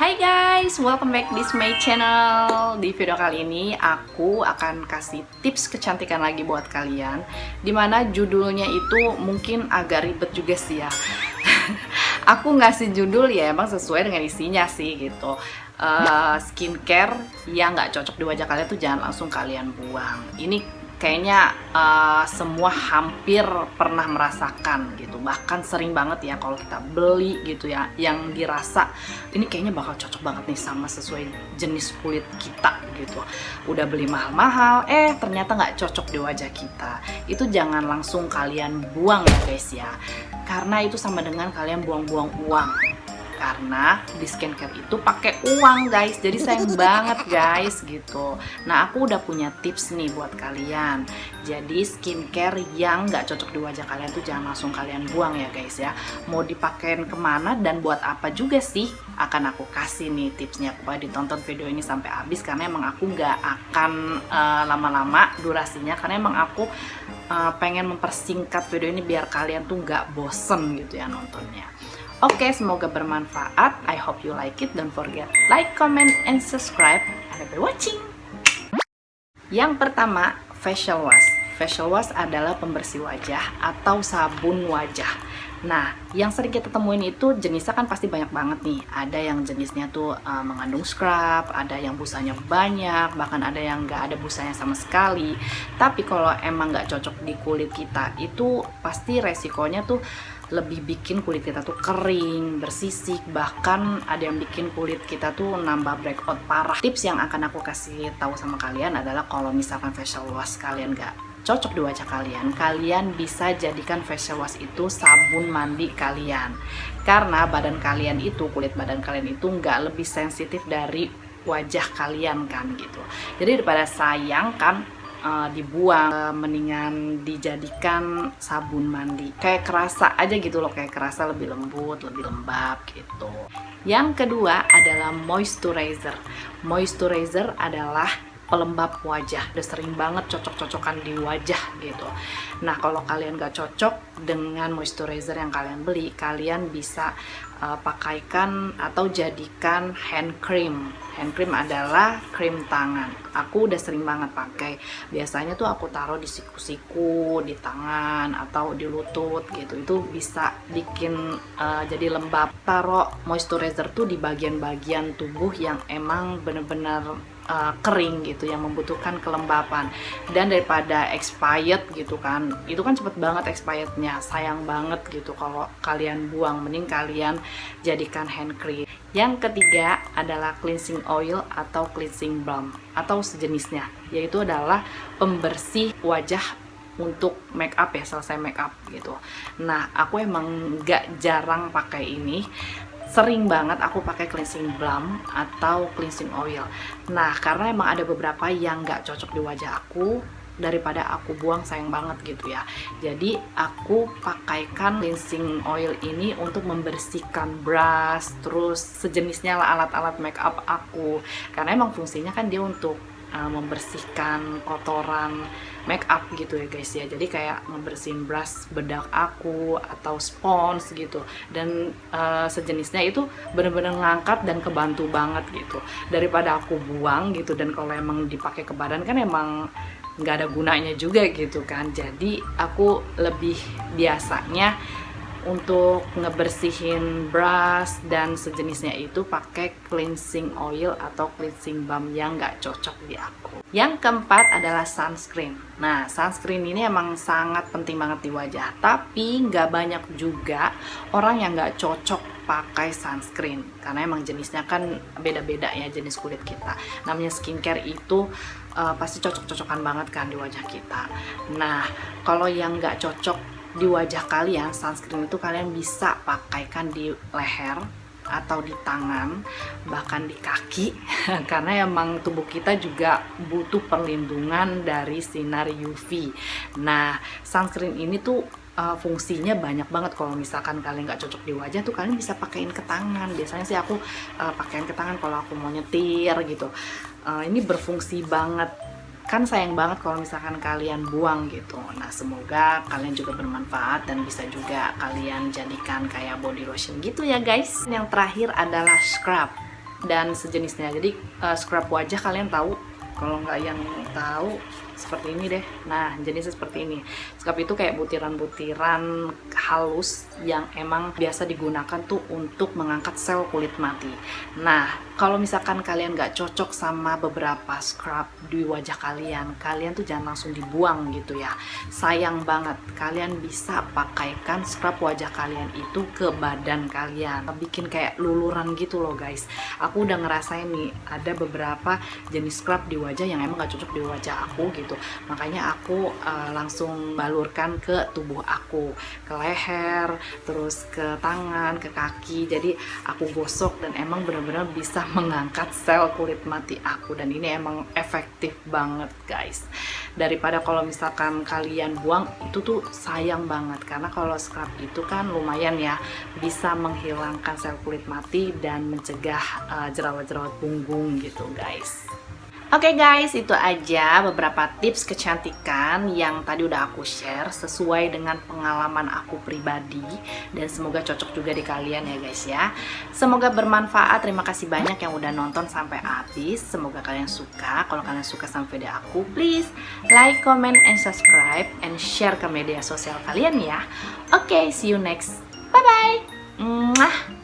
Hai guys, welcome back di my channel. Di video kali ini aku akan kasih tips kecantikan lagi buat kalian, dimana judulnya itu mungkin agak ribet juga sih ya. Aku ngasih judul ya emang sesuai dengan isinya sih gitu. Skincare yang nggak cocok di wajah kalian tuh jangan langsung kalian buang. Ini kayaknya semua hampir pernah merasakan gitu, bahkan sering banget ya kalau kita beli gitu ya, yang dirasa ini kayaknya bakal cocok banget nih sama sesuai jenis kulit kita gitu. Udah beli mahal-mahal, ternyata nggak cocok di wajah kita. Itu jangan langsung kalian buang ya guys ya, karena itu sama dengan kalian buang-buang uang. Karena di skincare itu pakai uang guys, jadi sayang banget guys gitu. Nah aku udah punya tips nih buat kalian. Jadi skincare yang nggak cocok di wajah kalian tuh jangan langsung kalian buang ya guys ya. Mau dipakein kemana dan buat apa juga sih, akan aku kasih nih tipsnya. Pokoknya ditonton video ini sampai habis, karena emang aku nggak akan lama-lama durasinya, karena emang aku pengen mempersingkat video ini biar kalian tuh nggak bosen gitu ya nontonnya. Oke, semoga bermanfaat. I hope you like it. Don't forget like, comment, and subscribe. And happy watching. Yang pertama, facial wash. Facial wash adalah pembersih wajah atau sabun wajah. Nah, yang sering kita temuin itu jenisnya kan pasti banyak banget nih. Ada yang jenisnya tuh mengandung scrub, ada yang busanya banyak, bahkan ada yang nggak ada busanya sama sekali. Tapi kalau emang nggak cocok di kulit kita, itu pasti resikonya tuh lebih bikin kulit kita tuh kering, bersisik, bahkan ada yang bikin kulit kita tuh nambah breakout parah. Tips yang akan aku kasih tahu sama kalian adalah kalau misalkan facial wash kalian nggak cocok di wajah kalian, kalian bisa jadikan facial wash itu sabun mandi kalian. Karena badan kalian itu, kulit badan kalian itu nggak lebih sensitif dari wajah kalian kan gitu. Jadi daripada sayang kan dibuang, mendingan dijadikan sabun mandi. Kayak kerasa aja gitu loh, kayak kerasa lebih lembut, lebih lembab gitu. Yang kedua adalah moisturizer. Moisturizer adalah pelembab wajah. Udah sering banget cocok-cocokan di wajah gitu. Nah kalau kalian gak cocok dengan moisturizer yang kalian beli, kalian bisa pakaikan atau jadikan hand cream. Hand cream adalah krim tangan. Aku udah sering banget pakai. Biasanya tuh aku taruh di siku-siku, di tangan atau di lutut gitu. Itu bisa bikin jadi lembab. Taruh moisturizer tuh di bagian-bagian tubuh yang emang bener-bener kering gitu, yang membutuhkan kelembapan. Dan daripada expired gitu kan, itu kan cepet banget expirednya, sayang banget gitu kalau kalian buang. Mending kalian jadikan hand cream. Yang ketiga adalah cleansing oil atau cleansing balm atau sejenisnya, yaitu adalah pembersih wajah untuk make up ya, selesai make up gitu. Nah aku emang gak jarang pakai ini, sering banget aku pakai cleansing balm atau cleansing oil. Nah karena emang ada beberapa yang nggak cocok di wajah aku, daripada aku buang sayang banget gitu ya. Jadi aku pakaikan cleansing oil ini untuk membersihkan brush, terus sejenisnya lah alat-alat make up aku. Karena emang fungsinya kan dia untuk membersihkan kotoran make up gitu ya guys ya. Jadi kayak ngebersihin brush bedak aku atau spons gitu, dan sejenisnya itu bener-bener ngangkat dan kebantu banget gitu daripada aku buang gitu. Dan kalau emang dipakai ke badan kan emang nggak ada gunanya juga gitu kan. Jadi aku lebih biasanya untuk ngebersihin brush dan sejenisnya itu pakai cleansing oil atau cleansing balm yang nggak cocok di aku. Yang keempat adalah sunscreen. Nah sunscreen ini emang sangat penting banget di wajah, tapi nggak banyak juga orang yang nggak cocok pakai sunscreen, karena emang jenisnya kan beda-beda ya jenis kulit kita. Namanya skincare itu pasti cocok-cocokan banget kan di wajah kita. Nah kalau yang nggak cocok di wajah kalian, sunscreen itu kalian bisa pakaikan di leher atau di tangan, bahkan di kaki karena emang tubuh kita juga butuh perlindungan dari sinar UV. Nah sunscreen ini tuh fungsinya banyak banget. Kalau misalkan kalian nggak cocok di wajah tuh kalian bisa pakein ke tangan. Biasanya sih aku pakein ke tangan kalau aku mau nyetir gitu. Ini berfungsi banget. Kan sayang banget kalau misalkan kalian buang gitu. Nah semoga kalian juga bermanfaat dan bisa juga kalian jadikan kayak body lotion gitu ya guys. Yang terakhir adalah scrub. dan sejenisnya. Jadi scrub wajah kalian tahu, kalau nggak yang tahu seperti ini deh. Nah, jenisnya seperti ini. Scrub itu kayak butiran-butiran halus yang emang biasa digunakan tuh untuk mengangkat sel kulit mati. Nah, kalau misalkan kalian nggak cocok sama beberapa scrub di wajah kalian, kalian tuh jangan langsung dibuang gitu ya. Sayang banget. Kalian bisa pakaikan scrub wajah kalian itu ke badan kalian, bikin kayak luluran gitu loh guys. Aku udah ngerasain nih, ada beberapa jenis scrub di wajah yang emang gak cocok di wajah aku gitu. Makanya aku langsung balurkan ke tubuh aku, ke leher, terus ke tangan, ke kaki. Jadi aku gosok dan emang benar-benar bisa mengangkat sel kulit mati aku, dan ini emang efektif banget guys. Daripada kalau misalkan kalian buang, itu tuh sayang banget, karena kalau scrub itu kan lumayan ya, bisa menghilangkan sel kulit mati dan mencegah jerawat-jerawat punggung gitu guys. Oke guys, itu aja beberapa tips kecantikan yang tadi udah aku share sesuai dengan pengalaman aku pribadi, dan semoga cocok juga di kalian ya guys ya. Semoga bermanfaat. Terima kasih banyak yang udah nonton sampai habis. Semoga kalian suka. Kalau kalian suka sama video aku, please like, comment, and subscribe, and share ke media sosial kalian ya. Oke, see you next. Bye bye.